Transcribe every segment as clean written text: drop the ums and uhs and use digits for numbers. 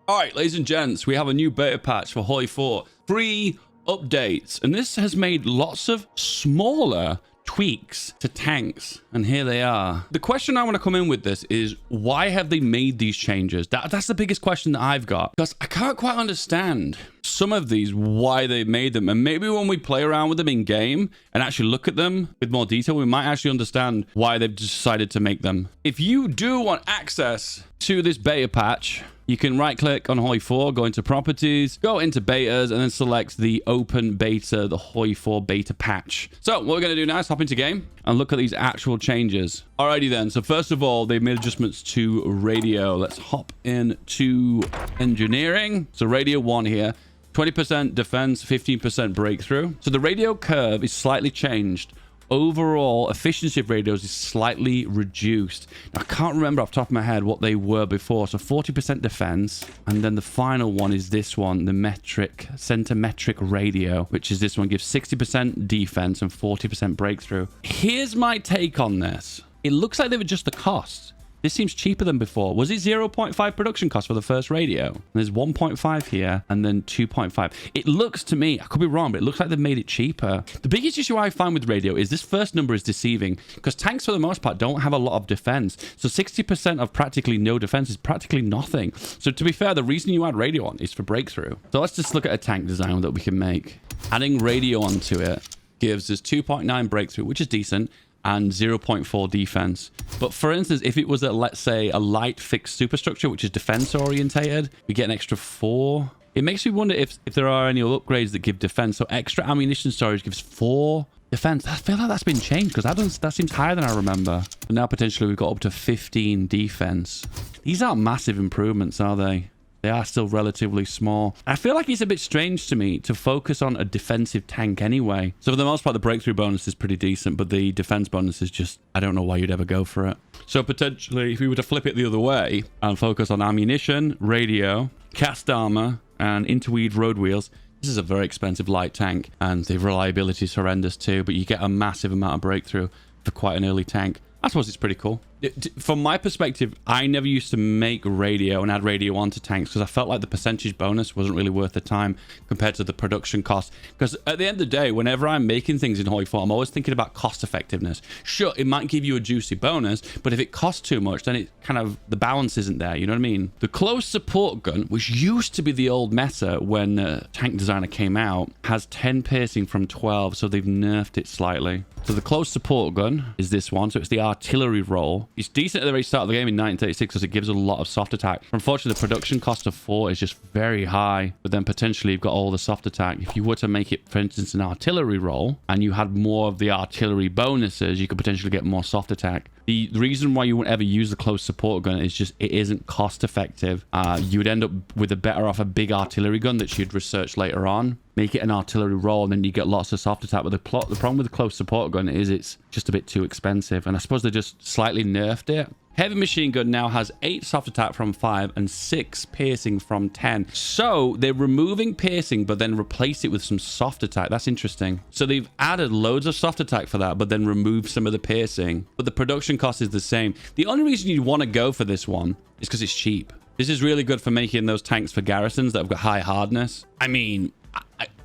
All right, ladies and gents, we have a new beta patch for Hoi 4. 3 updates, and this has made lots of smaller tweaks to tanks, and here they are. The question I want to come in with this is, why have they made these changes? That's the biggest question that I've got, because I can't quite understand some of these, why they made them. And maybe when we play around with them in game and actually look at them with more detail, we might actually understand why they've decided to make them. If you do want access to this beta patch, you can right click on Hoi 4, go into properties, go into betas, and then select the open beta, the Hoi 4 beta patch. So what we're going to do now is hop into game and look at these actual changes. Alrighty then, so first of all, they made adjustments to radio. Let's hop into engineering. So radio 1 here. 20% defense, 15% breakthrough. So the radio curve is slightly changed. Overall efficiency of radios is slightly reduced. Now, I can't remember off the top of my head what they were before. So 40% defense, and then the final one is this one, the center metric radio, which is this one, gives 60% defense and 40% breakthrough. Here's my take on this. It looks like they've adjusted the cost. This seems cheaper than before. Was it 0.5 production cost for the first radio? And there's 1.5 here and then 2.5. It looks to me, I could be wrong, but it looks like they've made it cheaper. The biggest issue I find with radio is this first number is deceiving, because tanks for the most part don't have a lot of defense. So 60% of practically no defense is practically nothing. So to be fair, the reason you add radio on is for breakthrough. So let's just look at a tank design that we can make. Adding radio onto it gives us 2.9 breakthrough, which is decent, and 0.4 defense. But for instance, if it was a, let's say, a light fixed superstructure, which is defense orientated, we get an extra 4. It makes me wonder if there are any upgrades that give defense. So extra ammunition storage gives 4 defense. I feel like that's been changed, because that seems higher than I remember. But now potentially we've got up to 15 defense. These aren't massive improvements, are they? They are still relatively small. I feel like it's a bit strange to me to focus on a defensive tank anyway. So for the most part, the breakthrough bonus is pretty decent, but the defense bonus is just, I don't know why you'd ever go for it. So potentially, if we were to flip it the other way and focus on ammunition, radio, cast armor, and interweaved road wheels, this is a very expensive light tank, and the reliability is horrendous too, but you get a massive amount of breakthrough for quite an early tank. I suppose it's pretty cool. From my perspective, I never used to make radio and add radio onto tanks, because I felt like the percentage bonus wasn't really worth the time compared to the production cost. Because at the end of the day, whenever I'm making things in Hoi 4, I'm always thinking about cost effectiveness. Sure, it might give you a juicy bonus, but if it costs too much, then it kind of, the balance isn't there, you know what I mean? The close support gun, which used to be the old meta when Tank Designer came out, has 10 piercing from 12, so they've nerfed it slightly. So the close support gun is this one, so it's the artillery roll. It's decent at the very start of the game in 1936 because it gives a lot of soft attack. Unfortunately, the production cost of 4 is just very high, but then potentially you've got all the soft attack. If you were to make it, for instance, an artillery roll, and you had more of the artillery bonuses, you could potentially get more soft attack. The reason why you wouldn't ever use the close support gun is just it isn't cost effective. You would end up with a better off a big artillery gun that you'd research later on. Make it an artillery roll, and then you get lots of soft attack. But the problem with the close support gun is it's just a bit too expensive. And I suppose they just slightly nerfed it. Heavy machine gun now has 8 soft attack from 5 and 6 piercing from 10. So they're removing piercing, but then replace it with some soft attack. That's interesting. So they've added loads of soft attack for that, but then removed some of the piercing. But the production cost is the same. The only reason you want to go for this one is because it's cheap. This is really good for making those tanks for garrisons that have got high hardness. I mean,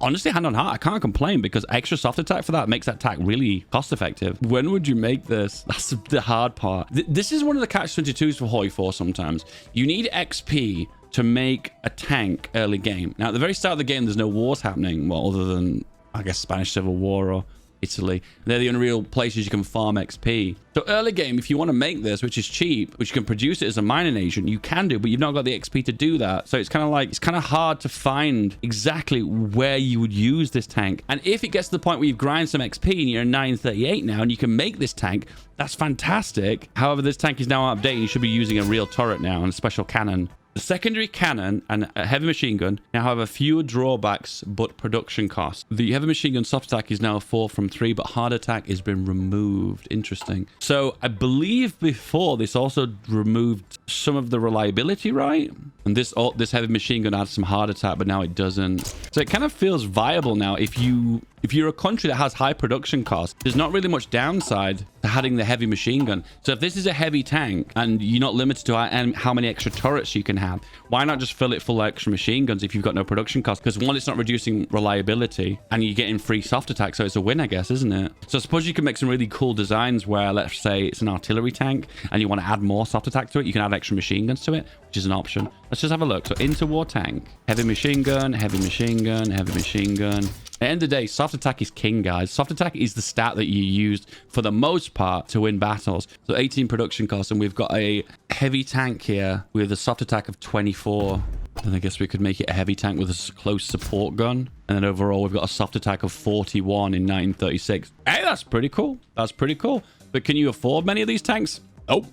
honestly, hand on heart, I can't complain, because extra soft attack for that makes that attack really cost effective. When would you make this? That's the hard part. This is one of the catch-22s for Hoi 4 sometimes. You need XP to make a tank early game. Now, at the very start of the game, there's no wars happening, well, other than, I guess, Spanish Civil War or Italy. They're the only real places you can farm XP. So early game, if you want to make this, which is cheap, which you can produce it as a mining agent, you can do, but you've not got the XP to do that. So it's kind of like, it's kind of hard to find exactly where you would use this tank. And if it gets to the point where you've grinded some XP and you're 938 now and you can make this tank, that's fantastic. However, this tank is now out of date. You should be using a real turret now and a special cannon. The secondary cannon and a heavy machine gun now have a fewer drawbacks but production costs. The heavy machine gun soft attack is now a 4 from 3, but hard attack has been removed. Interesting. So I believe before this also removed some of the reliability, right? And this heavy machine gun adds some hard attack, but now it doesn't. So it kind of feels viable now if you if you're a country that has high production costs, there's not really much downside to adding the heavy machine gun. So if this is a heavy tank and you're not limited to how many extra turrets you can have, why not just fill it full of extra machine guns if you've got no production costs? Because one, it's not reducing reliability and you're getting free soft attack. So it's a win, I guess, isn't it? So I suppose you can make some really cool designs where, let's say it's an artillery tank and you want to add more soft attack to it. You can add extra machine guns to it, which is an option. Let's just have a look. So interwar tank, heavy machine gun, heavy machine gun, heavy machine gun. At the end of the day, soft attack is king, guys. Soft attack is the stat that you used for the most part to win battles. So 18 production costs, and we've got a heavy tank here with a soft attack of 24. And I guess we could make it a heavy tank with a close support gun. And then overall, we've got a soft attack of 41 in 1936. Hey, that's pretty cool. That's pretty cool. But can you afford many of these tanks? Nope.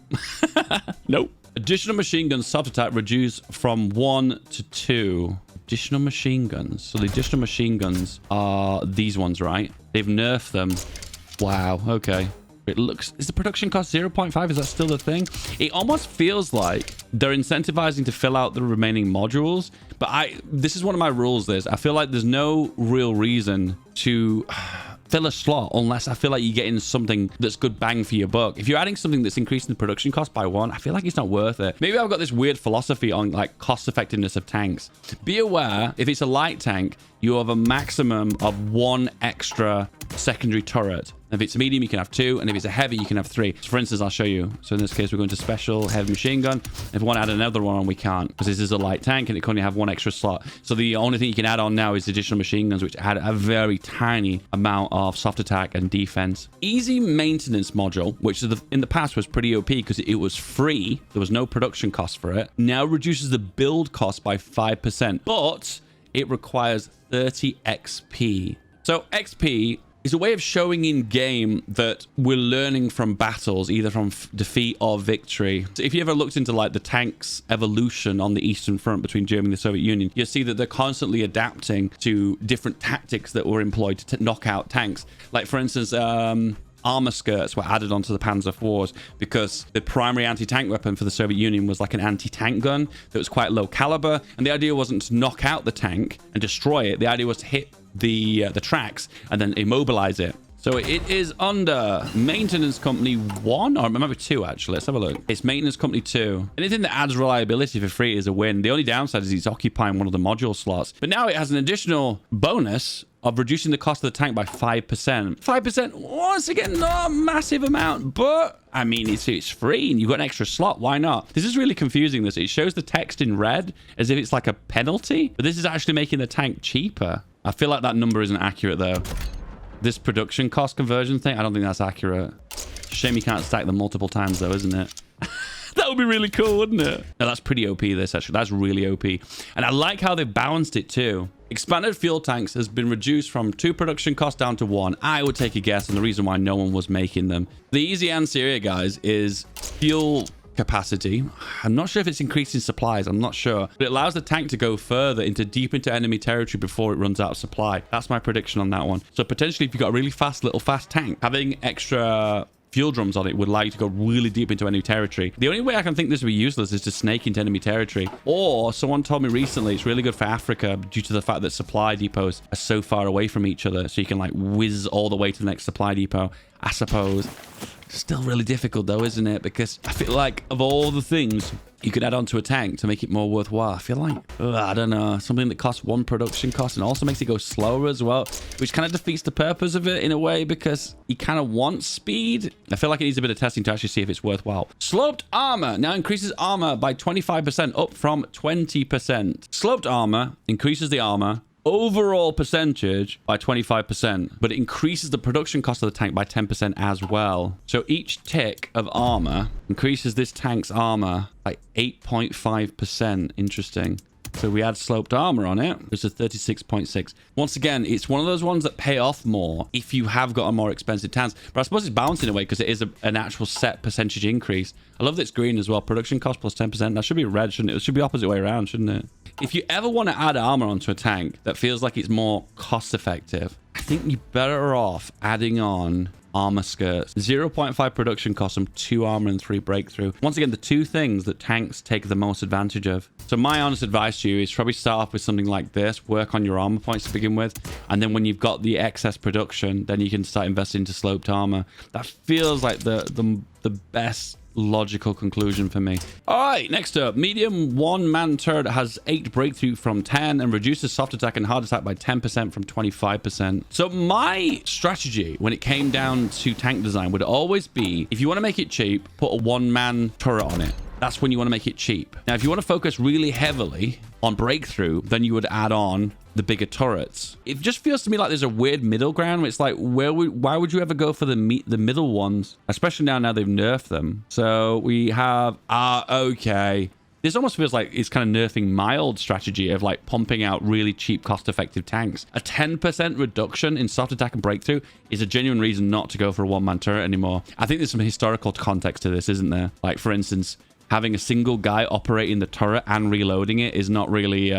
Nope. Additional machine guns soft attack reduced from 1 to 2. Additional machine guns. So the additional machine guns are these ones, right? They've nerfed them. Wow. Okay. It looks... Is the production cost 0.5? Is that still the thing? It almost feels like they're incentivizing to fill out the remaining modules. But this is one of my rules, I feel like there's no real reason to... fill a slot unless I feel like you're getting something that's good bang for your buck. If you're adding something that's increasing the production cost by 1, I feel like it's not worth it. Maybe I've got this weird philosophy on like cost effectiveness of tanks. Be aware, if it's a light tank, you have a maximum of 1 extra secondary turret. If it's medium, you can have 2, and if it's a heavy, you can have 3. So for instance, I'll show you. So in this case, we're going to special heavy machine gun. If we want to add another one on, we can't, because this is a light tank and it can only have 1 extra slot. So the only thing you can add on now is additional machine guns, which add a very tiny amount of soft attack and defense. Easy maintenance module, which in the past was pretty OP because it was free. There was no production cost for it. Now reduces the build cost by 5%, but it requires 30 XP. So XP is a way of showing in game that we're learning from battles, either from defeat or victory. So if you ever looked into like the tanks evolution on the Eastern Front between Germany and the Soviet Union, you'll see that they're constantly adapting to different tactics that were employed to knock out tanks. Like for instance, armor skirts were added onto the Panzer IVs because the primary anti-tank weapon for the Soviet Union was like an anti-tank gun that was quite low caliber. And the idea wasn't to knock out the tank and destroy it. The idea was to hit the tracks and then immobilize it. So it is under Maintenance Company 1, or maybe 2, actually. Let's have a look. It's Maintenance Company 2. Anything that adds reliability for free is a win. The only downside is it's occupying one of the module slots. But now it has an additional bonus of reducing the cost of the tank by 5%. 5%, once again, not a massive amount, but I mean, it's free and you've got an extra slot. Why not? This is really confusing. It shows the text in red as if it's like a penalty, but this is actually making the tank cheaper. I feel like that number isn't accurate though. This production cost conversion thing, I don't think that's accurate. Shame you can't stack them multiple times though, isn't it? That would be really cool, wouldn't it? No, that's pretty OP, this actually. That's really OP. And I like how they've balanced it too. Expanded fuel tanks has been reduced from 2 production costs down to 1. I would take a guess on the reason why no one was making them. The easy answer here, guys, is fuel capacity. I'm not sure if it's increasing supplies. I'm not sure. But it allows the tank to go further deep into enemy territory before it runs out of supply. That's my prediction on that one. So potentially, if you've got a really fast tank, having extra fuel drums on it would allow you to go really deep into enemy territory. The only way I can think this would be useless is to snake into enemy territory. Or someone told me recently it's really good for Africa due to the fact that supply depots are so far away from each other. So you can like whiz all the way to the next supply depot, I suppose. Still really difficult though, isn't it? Because I feel like of all the things you could add onto a tank to make it more worthwhile, I feel like, I don't know, something that costs 1 production cost and also makes it go slower as well, which kind of defeats the purpose of it in a way because you kind of want speed. I feel like it needs a bit of testing to actually see if it's worthwhile. Sloped armor now increases armor by 25%, up from 20%. Sloped armor increases the armor overall percentage by 25%, but it increases the production cost of the tank by 10% as well. So each tick of armor increases this tank's armor by 8.5%. Interesting. So we add sloped armor on it. It's a 36.6. Once again, it's one of those ones that pay off more if you have got a more expensive tank. But I suppose it's balanced in a way because it is an actual set percentage increase. I love that it's green as well. Production cost plus 10%. That should be red, shouldn't it? It should be opposite way around, shouldn't it? If you ever want to add armor onto a tank that feels like it's more cost effective, I think you're better off adding on armor skirts. 0.5 production cost from 2 armor and 3 breakthrough. Once again, the two things that tanks take the most advantage of. So my honest advice to you is probably start off with something like this, work on your armor points to begin with, and then when you've got the excess production, then you can start investing into sloped armor. That feels like the best logical conclusion for me. All right, next up, medium one-man turret has 8 breakthrough from 10 and reduces soft attack and hard attack by 10% from 25%. So my strategy when it came down to tank design would always be, if you want to make it cheap, put a one-man turret on it. That's when you want to make it cheap. Now, if you want to focus really heavily on breakthrough, then you would add on the bigger turrets. It just feels to me like there's a weird middle ground where it's like, why would you ever go for the middle ones? Especially now they've nerfed them. So we have, okay. This almost feels like it's kind of nerfing my old strategy of like pumping out really cheap, cost-effective tanks. A 10% reduction in soft attack and breakthrough is a genuine reason not to go for a one-man turret anymore. I think there's some historical context to this, isn't there? Like, for instance, having a single guy operating the turret and reloading it is not really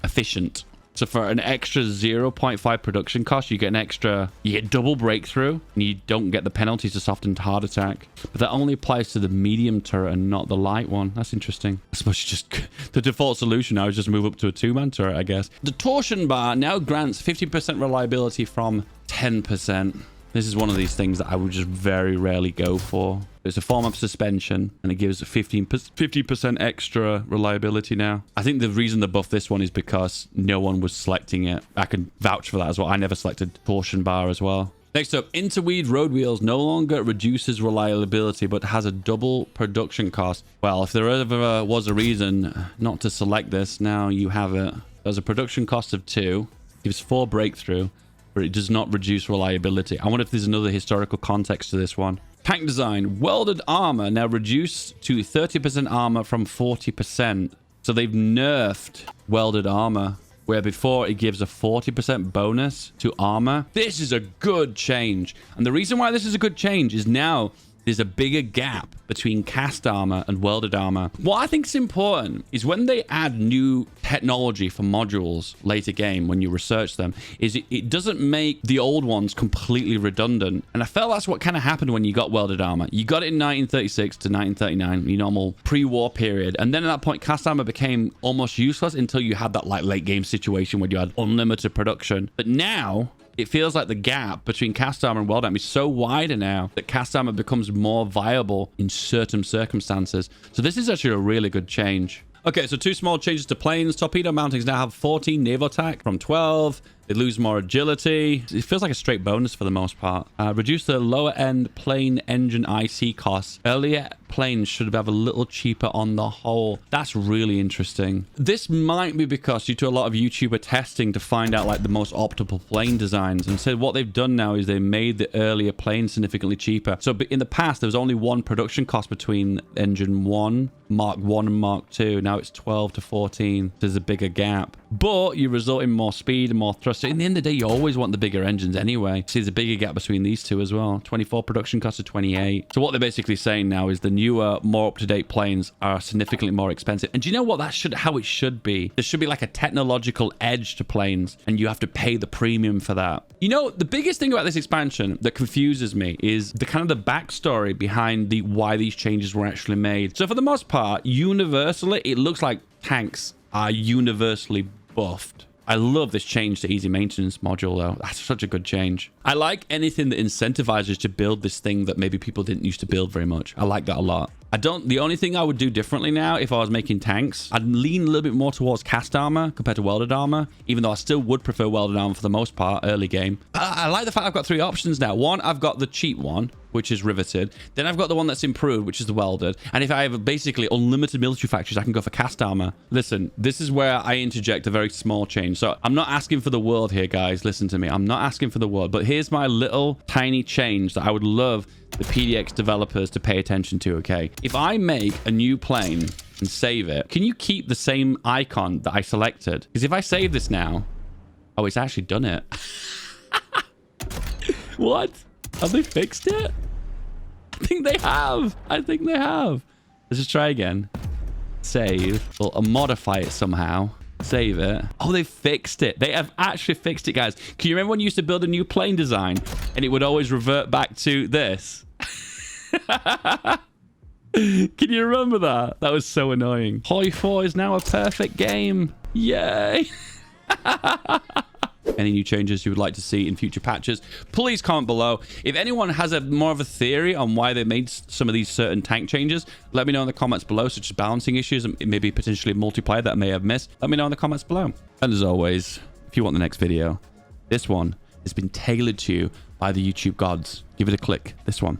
efficient. So for an extra 0.5 production cost, you get double breakthrough, and you don't get the penalties to soft and hard attack. But that only applies to the medium turret and not the light one. That's interesting. I suppose the default solution now is just move up to a 2-man turret, I guess. The torsion bar now grants 50% reliability from 10%. This is one of these things that I would just very rarely go for. It's a form of suspension, and it gives 50% extra reliability now. I think the reason they buffed this one is because no one was selecting it. I can vouch for that as well. I never selected torsion bar as well. Next up, interweave road wheels no longer reduces reliability, but has a double production cost. Well, if there ever was a reason not to select this, now you have it. There's a production cost of 2, gives 4 breakthrough, but it does not reduce reliability. I wonder if there's another historical context to this one. Tank design. Welded armor now reduced to 30% armor from 40%. So they've nerfed welded armor, where before it gives a 40% bonus to armor. This is a good change. And the reason why this is a good change is now there's a bigger gap between cast armor and welded armor. What I think is important is when they add new technology for modules later game, when you research them, is it doesn't make the old ones completely redundant. And I felt that's what kind of happened when you got welded armor. You got it in 1936 to 1939, the normal pre-war period. And then at that point, cast armor became almost useless until you had that like late game situation where you had unlimited production. But now it feels like the gap between cast armor and welded armor is so wider now that cast armor becomes more viable in certain circumstances. So this is actually a really good change. Okay, so 2 small changes to planes. Torpedo mountings now have 14 naval attack from 12. They lose more agility. It feels like a straight bonus for the most part. Reduce the lower end plane engine IC costs. Earlier planes should have a little cheaper on the whole. That's really interesting. This might be because due to a lot of YouTuber testing to find out like the most optimal plane designs. And so what they've done now is they made the earlier plane significantly cheaper. So in the past, there was only 1 production cost between engine 1, Mark 1 and Mark 2. Now it's 12 to 14. There's a bigger gap. But you result in more speed and more thrust. So in the end of the day, you always want the bigger engines anyway. See, there's a bigger gap between these two as well. 24 production cost of 28. So what they're basically saying now is the newer, more up-to-date planes are significantly more expensive. And do you know what? How it should be. There should be like a technological edge to planes, and you have to pay the premium for that. You know, the biggest thing about this expansion that confuses me is the kind of the backstory behind why these changes were actually made. So for the most part, universally, it looks like tanks are universally buffed. I love this change to easy maintenance module though. That's such a good change. I like anything that incentivizes to build this thing that maybe people didn't used to build very much. I like that a lot. The only thing I would do differently now if I was making tanks, I'd lean a little bit more towards cast armor compared to welded armor, even though I still would prefer welded armor for the most part early game. I like the fact I've got 3 options now. One, I've got the cheap one, which is riveted. Then I've got the one that's improved, which is the welded. And if I have basically unlimited military factories, I can go for cast armor. Listen, this is where I interject a very small change. So I'm not asking for the world here, guys. Listen to me. I'm not asking for the world, but here's my little tiny change that I would love the PDX developers to pay attention to, okay? If I make a new plane and save it, can you keep the same icon that I selected? Because if I save this now... Oh, it's actually done it. What? Have they fixed it? I think they have. I think they have. Let's just try again. Save. We'll modify it somehow. Save it. Oh, they fixed it. They have actually fixed it, guys. Can you remember when you used to build a new plane design and it would always revert back to this? Can you remember that? That was so annoying. Hoi 4 is now a perfect game. Yay. Any new changes you would like to see in future patches, please comment below. If anyone has more of a theory on why they made some of these certain tank changes, let me know in the comments below, such as balancing issues and maybe potentially multiplayer that I may have missed. Let me know in the comments below. And as always, if you want the next video, this one has been tailored to you by the YouTube gods. Give it a click. This one.